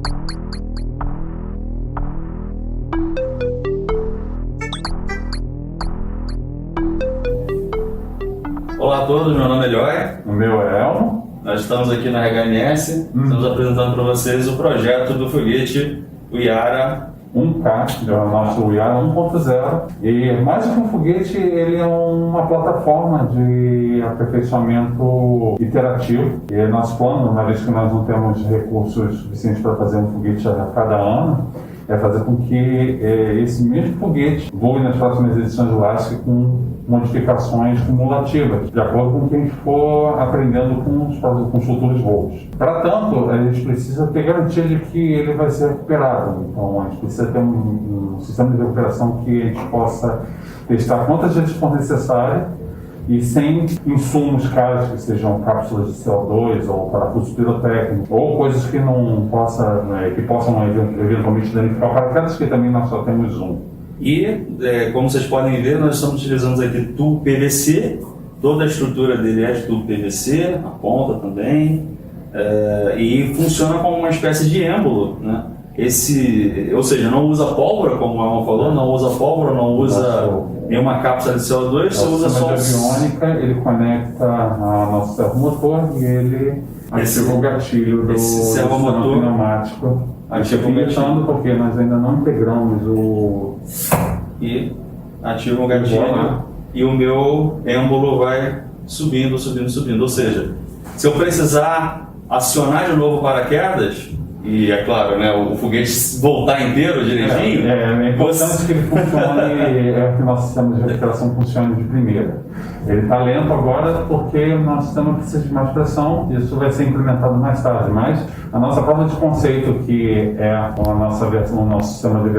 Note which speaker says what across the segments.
Speaker 1: Olá a todos, meu nome é Eloy.
Speaker 2: O meu é Elmo.
Speaker 1: Nós estamos aqui na HMS, estamos apresentando para vocês o projeto do foguete, o Yara
Speaker 2: 1K, o nosso Yara 1.0. E mais que um foguete, ele é uma plataforma de aperfeiçoamento iterativo. E é nosso plano, uma vez que nós não temos recursos suficientes para fazer um foguete a cada ano, é fazer com que esse mesmo foguete voe nas próximas edições do LASC com modificações cumulativas, de acordo com quem for aprendendo com os futuros voos. Para tanto, a gente precisa ter garantia de que ele vai ser recuperado. Então, a gente precisa ter um sistema de recuperação que a gente possa testar quantas vezes for necessário e sem insumos caros, que sejam cápsulas de CO2 ou parafusos pirotécnicos, ou coisas que não que possam eventualmente danificar o paraquedas, que também nós só temos um.
Speaker 1: E, como vocês podem ver, nós estamos utilizando aqui tubo PVC, toda a estrutura dele é de tubo PVC, a ponta também, e funciona como uma espécie de êmbolo, né? Ou seja, não usa pólvora, como o Elmo falou, não usa pólvora, não usa nenhuma cápsula de CO2, você usa só
Speaker 2: de aviônica, ele conecta a nosso servomotor e ele ativa o gatilho do
Speaker 1: servomotor
Speaker 2: pneumático. Ativa o gatilho porque nós ainda não integramos
Speaker 1: e ativa o gatilho e o meu êmbolo vai subindo. Ou seja, se eu precisar acionar de novo o paraquedas, e é claro, né, o foguete voltar inteiro direitinho.
Speaker 2: É importante que ele funcione, que o nosso sistema de recuperação funcione de primeira. Ele está lento agora porque o nosso sistema precisa de mais pressão, isso vai ser implementado mais tarde, mas a nossa prova de conceito, que é a nossa versão, o nosso sistema de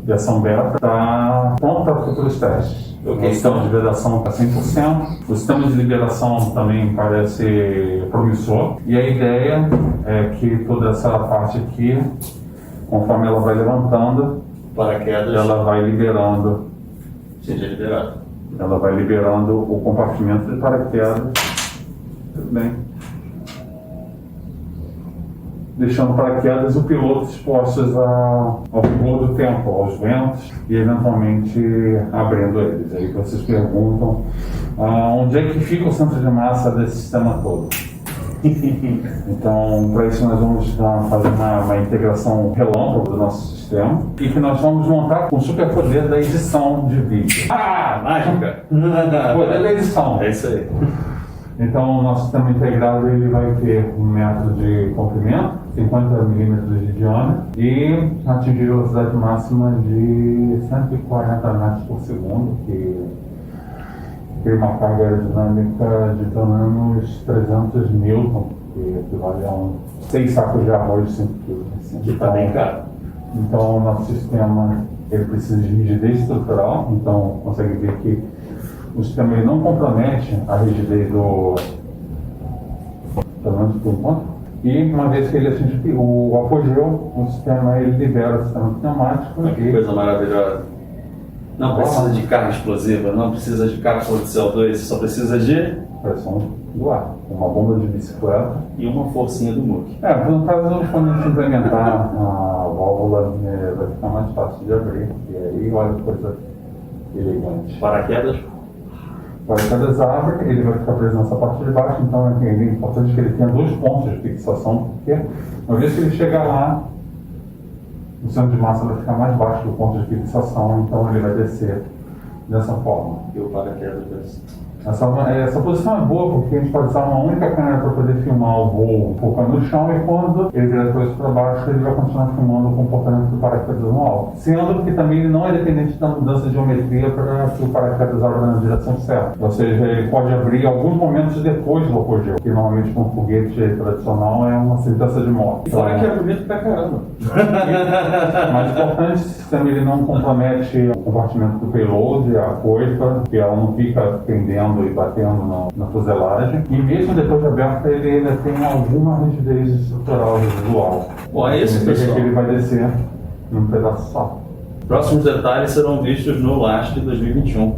Speaker 2: versão beta, está pronto para futuros testes. O sistema de vedação está 100%, o sistema de liberação também parece promissor, e a ideia é que toda essa parte aqui, conforme ela vai levantando,
Speaker 1: paraquedas,
Speaker 2: ela vai liberando.
Speaker 1: Seja liberado.
Speaker 2: Ela vai liberando o compartimento de paraquedas, tudo bem, deixando paraquedas e o piloto expostos ao vigor do tempo, aos ventos e eventualmente abrindo eles. Aí vocês perguntam onde é que fica o centro de massa desse sistema todo. Então, para isso nós vamos fazer uma integração relâmpago do nosso sistema e que nós vamos montar com o superpoder da edição de vídeo.
Speaker 1: Mágica!
Speaker 2: Poder da edição.
Speaker 1: É isso aí.
Speaker 2: Então, o nosso sistema integrado ele vai ter 1 metro de comprimento, 50 milímetros de diâmetro e atingir a velocidade máxima de 140 metros por segundo, que tem uma carga aerodinâmica de pelo menos 300 newton, que equivale a 6 sacos de arroz de 5 kg.
Speaker 1: Que está bem caro.
Speaker 2: Então, o nosso sistema ele precisa de rigidez estrutural, então consegue ver que o sistema ele não compromete a rigidez pelo menos por enquanto. E uma vez que ele atinge o apogeu, o sistema ele libera o sistema pneumático.
Speaker 1: Que coisa maravilhosa! Não precisa de carga explosiva, não precisa de cápsula de CO2, só precisa de
Speaker 2: pressão do ar, uma bomba de bicicleta
Speaker 1: e uma forcinha do muque.
Speaker 2: No caso, quando a gente implementar a válvula, vai ficar mais fácil de abrir. E aí, olha que coisa elegante.
Speaker 1: Paraquedas
Speaker 2: abre, ele vai ficar preso nessa parte de baixo, então é importante que ele tenha 2 pontos de fixação, porque uma vez que ele chegar lá, o centro de massa vai ficar mais baixo do ponto de fixação, então ele vai descer dessa forma.
Speaker 1: E o paraquedas desce.
Speaker 2: Essa posição é boa porque a gente pode usar uma única câmera para poder filmar o voo um pouco no chão e quando ele virar a coisa para baixo, ele vai continuar filmando o comportamento do paraquedas no alto. Sendo que também ele não é dependente da mudança de geometria para que o paraquedas abra na direção certa. Ou seja, ele pode abrir alguns momentos depois do apogeu, que normalmente com um foguete tradicional é uma sentença de morte.
Speaker 1: E fora que é bonito pra caramba.
Speaker 2: Mas importante, o sistema ele não compromete o compartimento do payload, a coifa, que ela não fica pendendo e batendo na fuselagem, e mesmo depois de aberto ele ainda tem alguma rigidez estrutural residual.
Speaker 1: Bom, é isso, pessoal.
Speaker 2: Que ele vai descer num pedaço só.
Speaker 1: Próximos detalhes serão vistos no LASC 2021.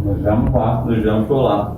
Speaker 2: Nos vemos lá.
Speaker 1: Nos vemos por lá.